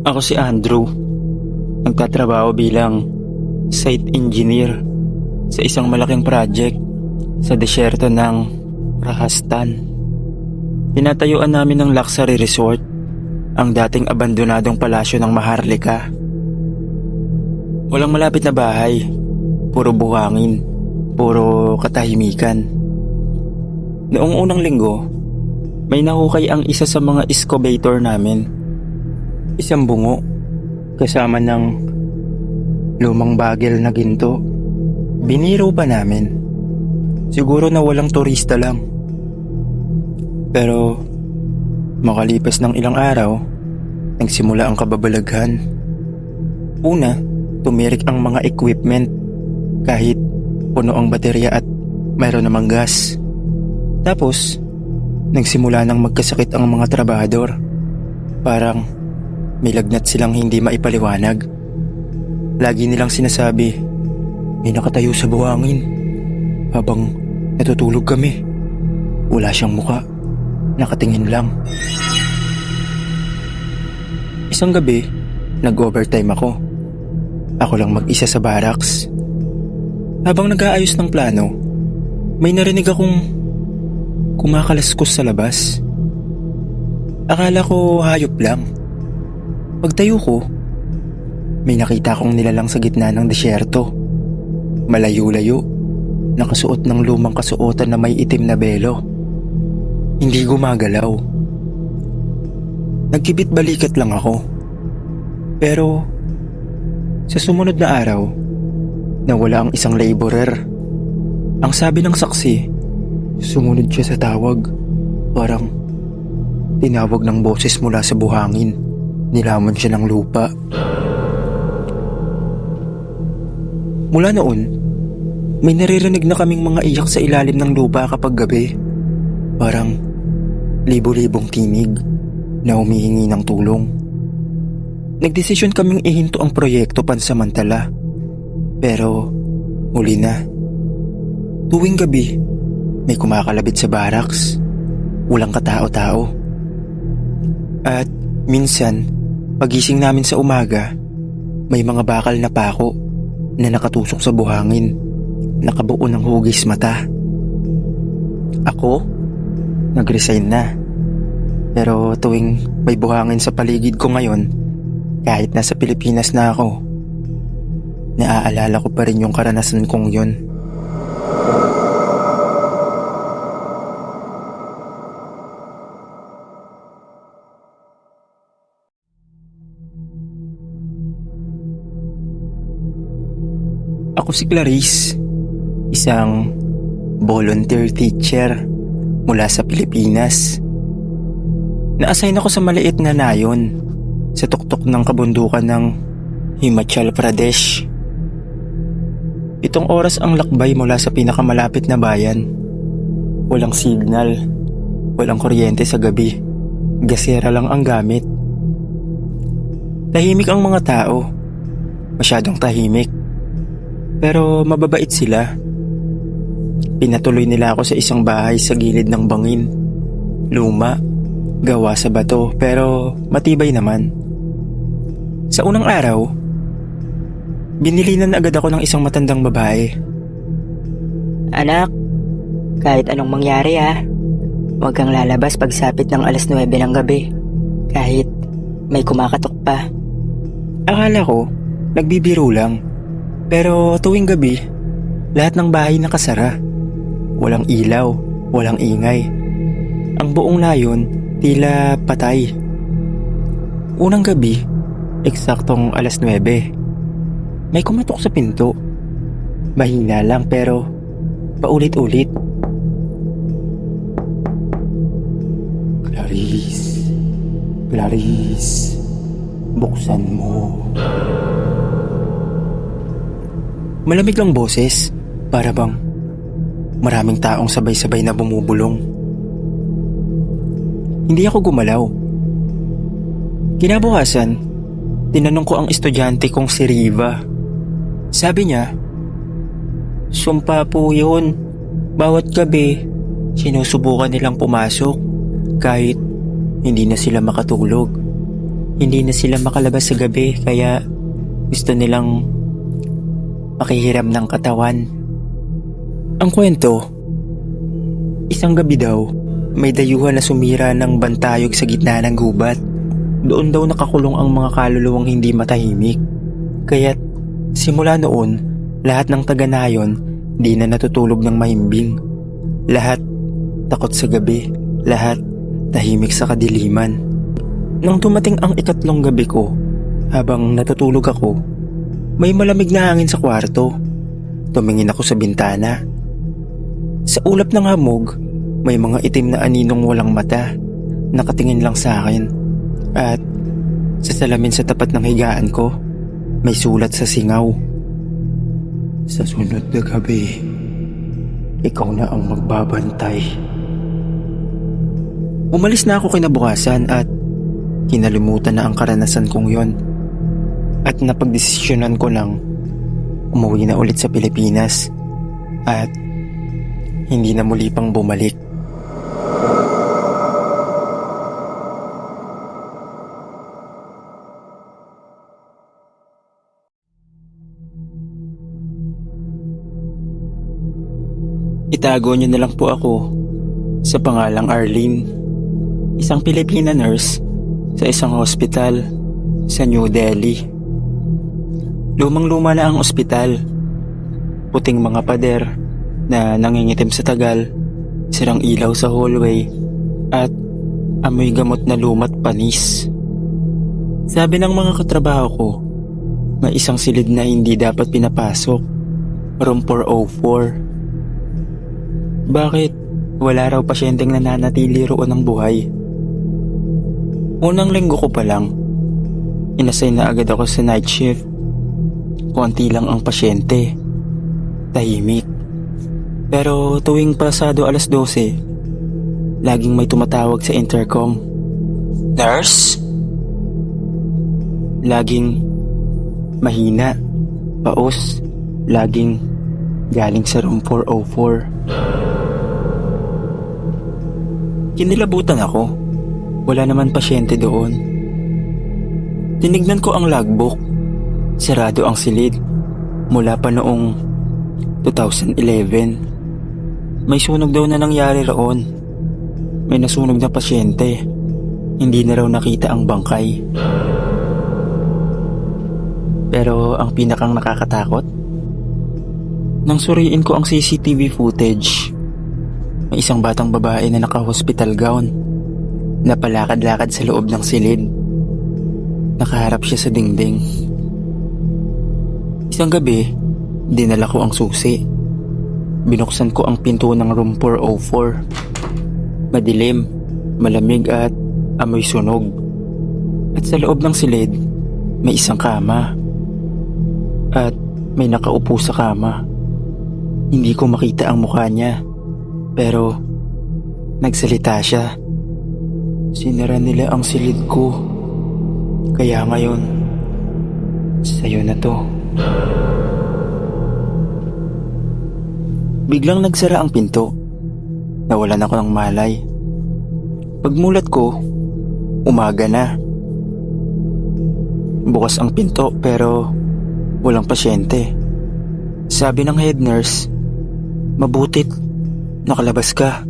Ako si Andrew. Nagtatrabaho bilang site engineer sa isang malaking project sa desyerto ng Rahastan. Tinatayuan namin ng luxury resort ang dating abandonadong palasyo ng Maharlika. Walang malapit na bahay, puro buhangin, puro katahimikan. Noong unang linggo, may nahukay ang isa sa mga excavator namin. Isang bungo, kasama ng lumang bagel na ginto. Biniro pa namin. Siguro na walang turista lang. Pero makalipas ng ilang araw, nagsimula ang kababalaghan. Una, tumirik ang mga equipment kahit puno ang baterya at mayroon namang gas. Tapos, nagsimula nang magkasakit ang mga trabahador. Parang may lagnat silang hindi maipaliwanag. Lagi nilang sinasabi, may nakatayo sa buhangin habang natutulog kami. Wala siyang muka, nakatingin lang. Isang gabi, nag-overtime ako. Ako lang mag-isa sa barracks. Habang nag-aayos ng plano, may narinig akong kumakalaskos sa labas. Akala ko hayop lang. Pagtayo ko, may nakita akong nilalang sa gitna ng desyerto. Malayo-layo, nakasuot ng lumang kasuotan na may itim na belo. Hindi gumagalaw. Nagkibit balikat lang ako. Pero sa sumunod na araw, nawala ang isang laborer. Ang sabi ng saksi, sumunod siya sa tawag. Parang tinawag ng boses mula sa buhangin. Nilamon siya ng lupa. Mula noon, may naririnig na kaming mga iyak sa ilalim ng lupa kapag gabi. Parang libo-libong tinig na humihingi ng tulong. Nagdesisyon kaming ihinto ang proyekto pansamantala. Pero huli na. Tuwing gabi, may kumakalabit sa barracks. Walang katao-tao. At minsan, pagising namin sa umaga, may mga bakal na pako na nakatusok sa buhangin, nakabuo ng hugis mata. Ako, nag-resign na. Pero tuwing may buhangin sa paligid ko ngayon, kahit nasa Pilipinas na ako, naaalala ko pa rin yung karanasan kong yun. Ako si Clarice, isang volunteer teacher mula sa Pilipinas. Na-assign ako sa maliit na nayon sa tuktok ng kabundukan ng Himachal Pradesh. 7 oras ang lakbay mula sa pinakamalapit na bayan. Walang signal, walang kuryente sa gabi. Gasera lang ang gamit. Tahimik ang mga tao, masyadong tahimik. Pero mababait sila. Pinatuloy nila ako sa isang bahay sa gilid ng bangin. Luma, gawa sa bato, pero matibay naman. Sa unang araw, binilinan agad ako ng isang matandang babae. Anak, kahit anong mangyari huwag kang lalabas pagsapit ng 9:00 ng gabi. Kahit may kumakatok pa. Akala ko, nagbibiro lang. Pero tuwing gabi, lahat ng bahay nakasara. Walang ilaw, walang ingay. Ang buong nayon, tila patay. Unang gabi, eksaktong 9:00, may kumatok sa pinto. Mahina lang pero paulit-ulit. Clarice, Clarice, buksan mo. Malamig lang boses, para bang maraming taong sabay-sabay na bumubulong. Hindi ako gumalaw. Kinabukasan, tinanong ko ang estudyante kong si Riva. Sabi niya, sumpa po yun. Bawat gabi, sinusubukan nilang pumasok kahit hindi na sila makatulog. Hindi na sila makalabas sa gabi kaya gusto nilang makihiram ng katawan. Ang kwento, isang gabi daw, may dayuhan na sumira ng bantayog sa gitna ng gubat. Doon daw nakakulong ang mga kaluluwang hindi matahimik. Kaya't simula noon, lahat ng taga-nayon di na natutulog ng mahimbing. Lahat takot sa gabi, lahat tahimik sa kadiliman. Nang dumating ang ikatlong gabi ko, habang natutulog ako, may malamig na hangin sa kwarto. Tumingin ako sa bintana. Sa ulap ng hamog, may mga itim na aninong walang mata, nakatingin lang sa akin. At sa salamin sa tapat ng higaan ko, may sulat sa singaw. Sa sunod na gabi, ikaw na ang magbabantay. Umalis na ako kinabukasan at kinalimutan na ang karanasan kong yon. At napagdesisyonan ko lang umuwi na ulit sa Pilipinas at hindi na muli pang bumalik. Itago niyo na lang po ako sa pangalang Arlene, isang Pilipina nurse sa isang hospital sa New Delhi. Lumang-luma na ang ospital. Puting mga pader na nangingitim sa tagal, sirang ilaw sa hallway, at amoy gamot na lumat panis. Sabi ng mga katrabaho ko, may isang silid na hindi dapat pinapasok. Room 404. Bakit wala raw pasyenteng nananatili roon ng buhay? Unang linggo ko pa lang, inassign na agad ako sa night shift. Konti lang ang pasyente. Tahimik. Pero tuwing pasado alas 12, laging may tumatawag sa intercom. Nurse? Laging mahina, paos, laging galing sa room 404. Kinilabutan ako. Wala naman pasyente doon. Tinignan ko ang logbook. Sarado ang silid mula pa noong 2011. May sunog daw na nangyari roon. May nasunog na pasyente. Hindi na raw nakita ang bangkay. Pero ang pinakang nakakatakot, nang suriin ko ang CCTV footage, may isang batang babae na naka-hospital gown, napalakad-lakad sa loob ng silid. Nakaharap siya sa dingding. Isang gabi, dinala ko ang susi. Binuksan ko ang pinto ng room 404. Madilim, malamig at amoy sunog. At sa loob ng silid, may isang kama. At may nakaupo sa kama. Hindi ko makita ang mukha niya, pero nagsalita siya. Sinara nila ang silid ko. Kaya ngayon, sa'yo na to. Biglang nagsara ang pinto. Nawalan ako ng malay. Pagmulat ko, umaga na. Bukas ang pinto pero walang pasyente. Sabi ng head nurse, mabutit nakalabas ka.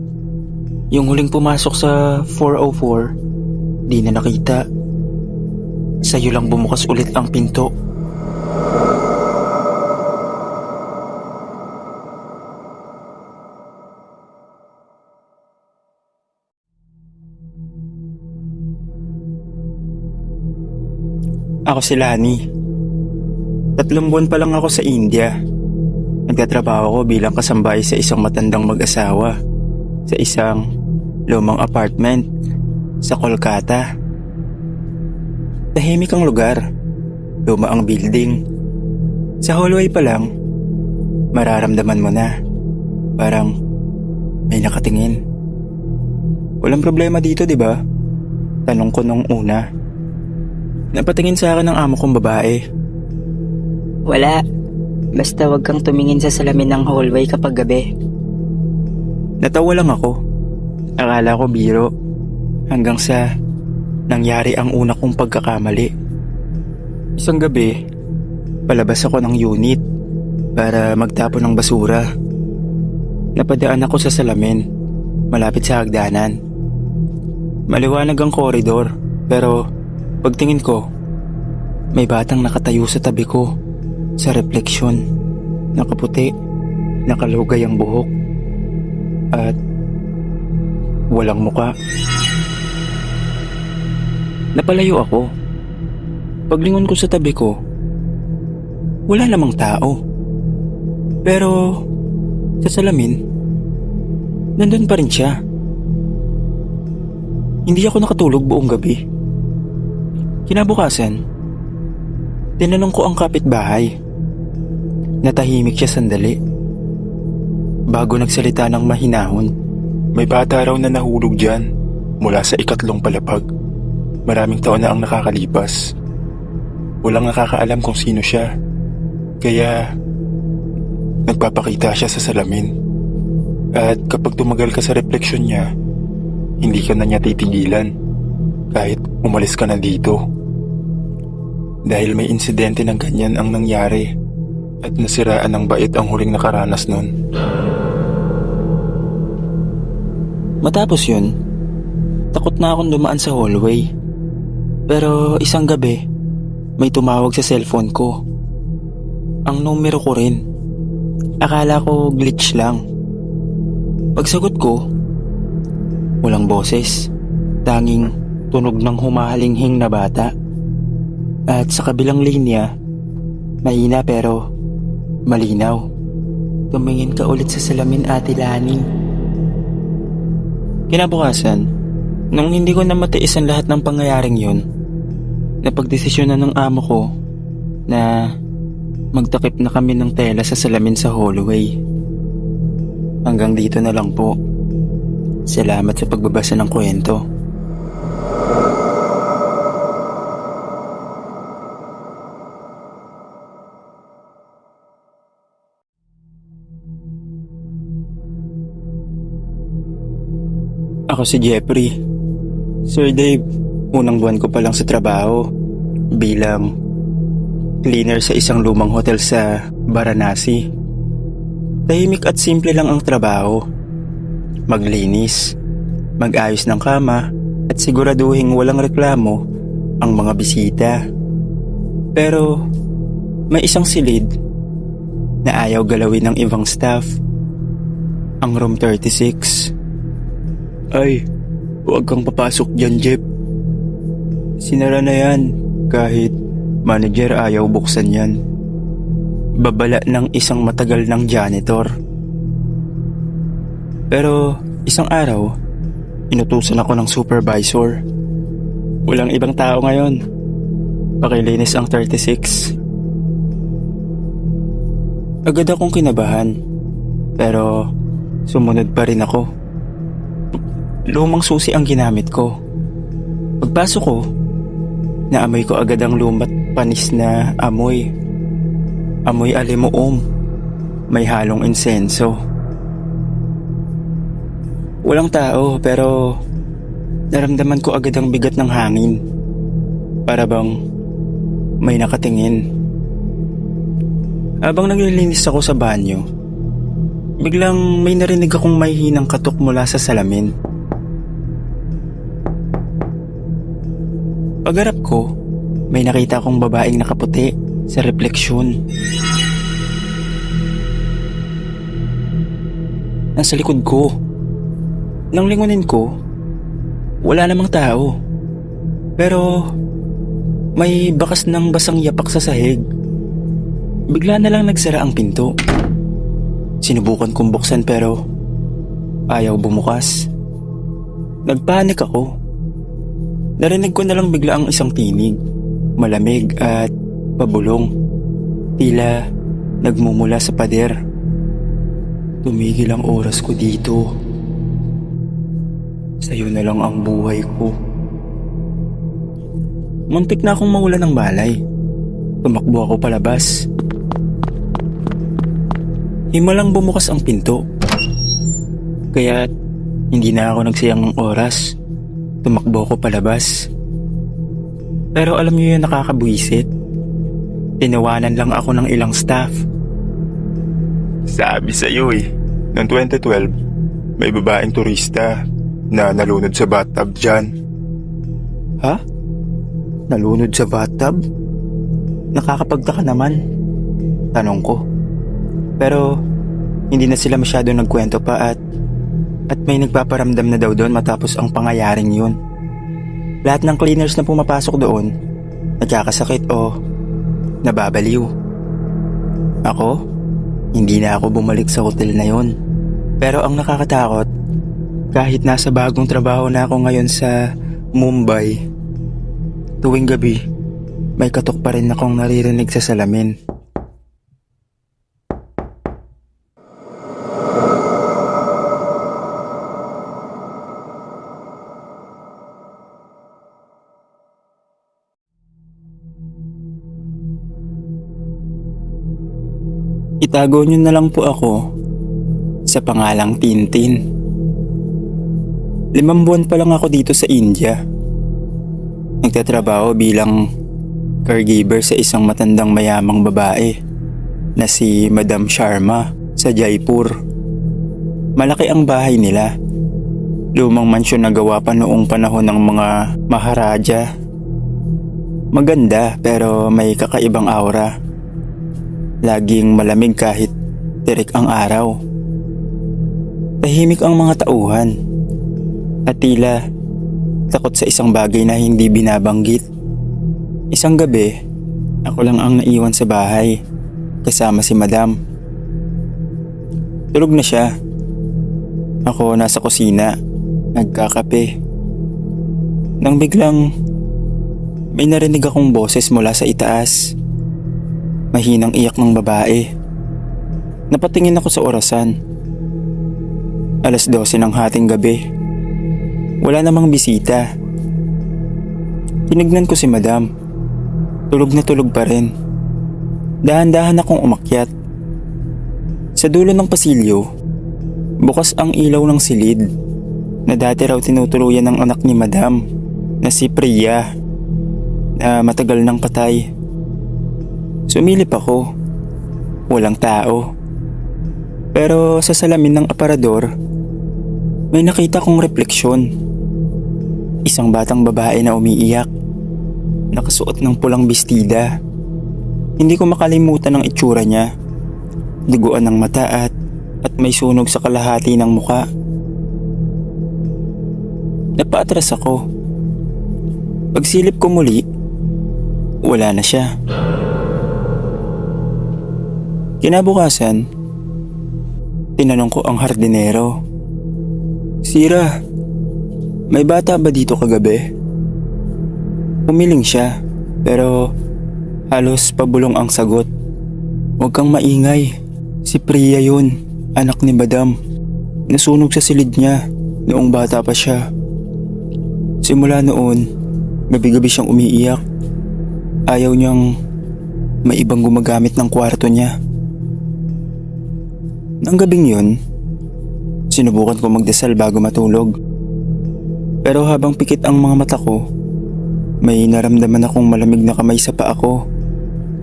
Yung huling pumasok sa 404, di na nakita. Sa'yo lang bumukas ulit ang pinto. Ako si Lani. 3 buwan pa lang ako sa India. Nagtatrabaho ko bilang kasambahay sa isang matandang mag-asawa sa isang lumang apartment sa Kolkata. Tahimik ang lugar, luma ang building. Sa hallway pa lang, mararamdaman mo na parang may nakatingin. Walang problema dito, di ba? Tanong ko nung una. Napatingin sa akin ang amo kong babae. Wala. Basta wag kang tumingin sa salamin ng hallway kapag gabi. Natawa lang ako. Akala ko biro. Hanggang sa nangyari ang una kong pagkakamali. Isang gabi, palabas ako ng unit para magtapon ng basura. Napadaan ako sa salamin, malapit sa hagdanan. Maliwanag ang koridor, pero pagtingin ko, may batang nakatayo sa tabi ko, sa refleksyon. Nakaputi, nakalugay ang buhok, at walang muka. Napalayo ako. Paglingon ko sa tabi ko, wala namang tao. Pero sa salamin, nandun pa rin siya. Hindi ako nakatulog buong gabi. Kinabukasan, tinanong ko ang kapitbahay. Natahimik siya sandali, bago nagsalita ng mahinahon. May bata raw na nahulog dyan mula sa 3 palapag. Maraming taon na ang nakakalipas. Walang nakakaalam kung sino siya. Kaya nagpapakita siya sa salamin. At kapag tumagal ka sa refleksyon niya, hindi ka na niya titigilan kahit umalis ka na dito. Dahil may insidente ng ganyan ang nangyari at nasiraan ng bait ang huling nakaranas nun. Matapos yun, takot na akong dumaan sa hallway. Pero isang gabi, may tumawag sa cellphone ko. Ang numero ko rin. Akala ko glitch lang. Pagsagot ko, walang boses. Tanging tunog ng humahalinghing na bata. At sa kabilang linya, mahina pero malinaw. Tumingin ka ulit sa salamin, Ate Lani. Kinabukasan, nung hindi ko na matiis ang lahat ng pangyayaring yun, napagdesisyonan ng amo ko na magtakip na kami ng tela sa salamin sa hallway. Hanggang dito na lang po. Salamat sa pagbabasa ng kwento. Ako si Jeffrey. Sir Dave, unang buwan ko pa lang sa trabaho bilang cleaner sa isang lumang hotel sa Varanasi. Tahimik at simple lang ang trabaho. Maglinis, mag-ayos ng kama, at siguraduhin walang reklamo ang mga bisita. Pero may isang silid na ayaw galawin ng ibang staff. Ang room 36. Ay, huwag kang papasok dyan, Jeff. Sinara na yan kahit manager ayaw buksan yan. Babala ng isang matagal ng janitor. Pero isang araw, inutusan ako ng supervisor. Walang ibang tao ngayon. Pakilinis ang 36. Agad akong kinabahan, pero sumunod pa rin ako. Lumang susi ang ginamit ko. Pagpasok ko, naamoy ko agad ang lumat panis na amoy. Amoy alimuom. May halong insenso. Walang tao pero naramdaman ko agad ang bigat ng hangin. Para bang may nakatingin. Habang naglilinis ako sa banyo, biglang may narinig akong may hinang katok mula sa salamin. Pagharap ko, may nakita akong babaeng nakaputi sa refleksyon. Nasa likod ko. Nang lingunin ko, wala namang tao. Pero may bakas ng basang yapak sa sahig. Bigla na lang nagsara ang pinto. Sinubukan kong buksan pero ayaw bumukas. Nagpanik ako. Narinig ko na lang bigla ang isang tinig, malamig at pabulong. Tila nagmumula sa pader. Tumigil ang oras ko dito. Sa'yo na lang ang buhay ko. Muntik na akong mawala ng balay. Tumakbo ako palabas. Himalang bumukas ang pinto. Kaya hindi na ako nagsayang ng oras. Tumakbo ko palabas. Pero alam niyo yung nakakabwisit? Tinawanan lang ako ng ilang staff. Sabi sa'yo eh, noong 2012, may babaeng turista na nalunod sa bathtub dyan. Ha? Nalunod sa bathtub? Nakakapagtaka naman. Tanong ko. Pero hindi na sila masyado nagkwento pa at may nagpaparamdam na daw doon matapos ang pangyayaring yun. Lahat ng cleaners na pumapasok doon, nagkakasakit o nababaliw. Ako, hindi na ako bumalik sa hotel na yun. Pero ang nakakatakot, kahit nasa bagong trabaho na ako ngayon sa Mumbai, tuwing gabi, may katok pa rin akong naririnig sa salamin. Itago niyo na lang po ako sa pangalang Tintin. 5 buwan pa lang ako dito sa India. Nagtatrabaho bilang caregiver sa isang matandang mayamang babae na si Madam Sharma sa Jaipur. Malaki ang bahay nila. Lumang mansyon na gawa pa noong panahon ng mga maharaja. Maganda pero may kakaibang aura. Laging malamig kahit tirik ang araw. Tahimik ang mga tauhan. At tila takot sa isang bagay na hindi binabanggit. Isang gabi, ako lang ang naiwan sa bahay kasama si Madam. Tulog na siya. Ako nasa kusina, nagkakape. Nang biglang may narinig akong boses mula sa itaas. Mahinang iyak ng babae. Napatingin ako sa orasan. 12:00 ng hating gabi. Wala namang bisita. Tinignan ko si Madam. Tulog na tulog pa rin. Dahan-dahan akong umakyat. Sa dulo ng pasilyo, bukas ang ilaw ng silid na dati raw tinutuluyan ng anak ni Madam na si Priya na matagal nang patay. Sumilip ako. Walang tao. Pero sa salamin ng aparador, may nakita kong refleksyon. Isang batang babae na umiiyak. Nakasuot ng pulang bestida. Hindi ko makalimutan ang itsura niya. Duguan ng mata at may sunog sa kalahati ng muka. Napaatras ako. Pagsilip ko muli, wala na siya. Kinabukasan, tinanong ko ang hardinero. Sira, may bata ba dito kagabi? Umiling siya, pero halos pabulong ang sagot. Huwag kang maingay, si Priya yun, anak ni Madam. Nasunog sa silid niya noong bata pa siya. Simula noon, gabi-gabi siyang umiiyak. Ayaw niyang may ibang gumagamit ng kwarto niya. Nang gabing yun, sinubukan ko magdasal bago matulog. Pero habang pikit ang mga mata ko, may naramdaman akong malamig na kamay sa paa ko.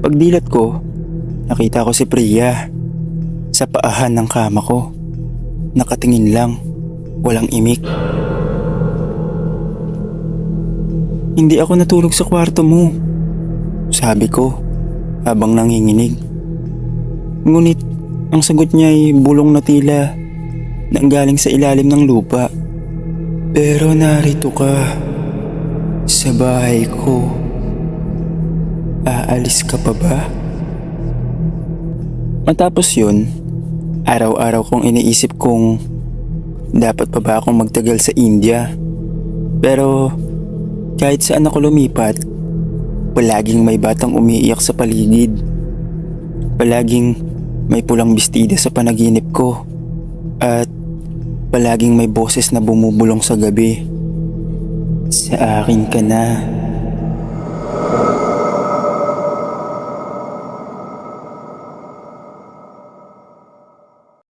Pagdilat ko, nakita ko si Priya sa paahan ng kama ko. Nakatingin lang, walang imik. Hindi ako natulog sa kwarto mo, sabi ko habang nanginginig. Ngunit ang sagot niya ay bulong na tila nanggaling sa ilalim ng lupa. Pero narito ka sa bahay ko. Aalis ka pa ba? Matapos yun, araw-araw kong iniisip kung dapat pa ba akong magtagal sa India. Pero kahit saan ako lumipat, palaging may batang umiiyak sa paligid. Palaging may pulang bestida sa panaginip ko. At palaging may boses na bumubulong sa gabi. Sa akin ka na.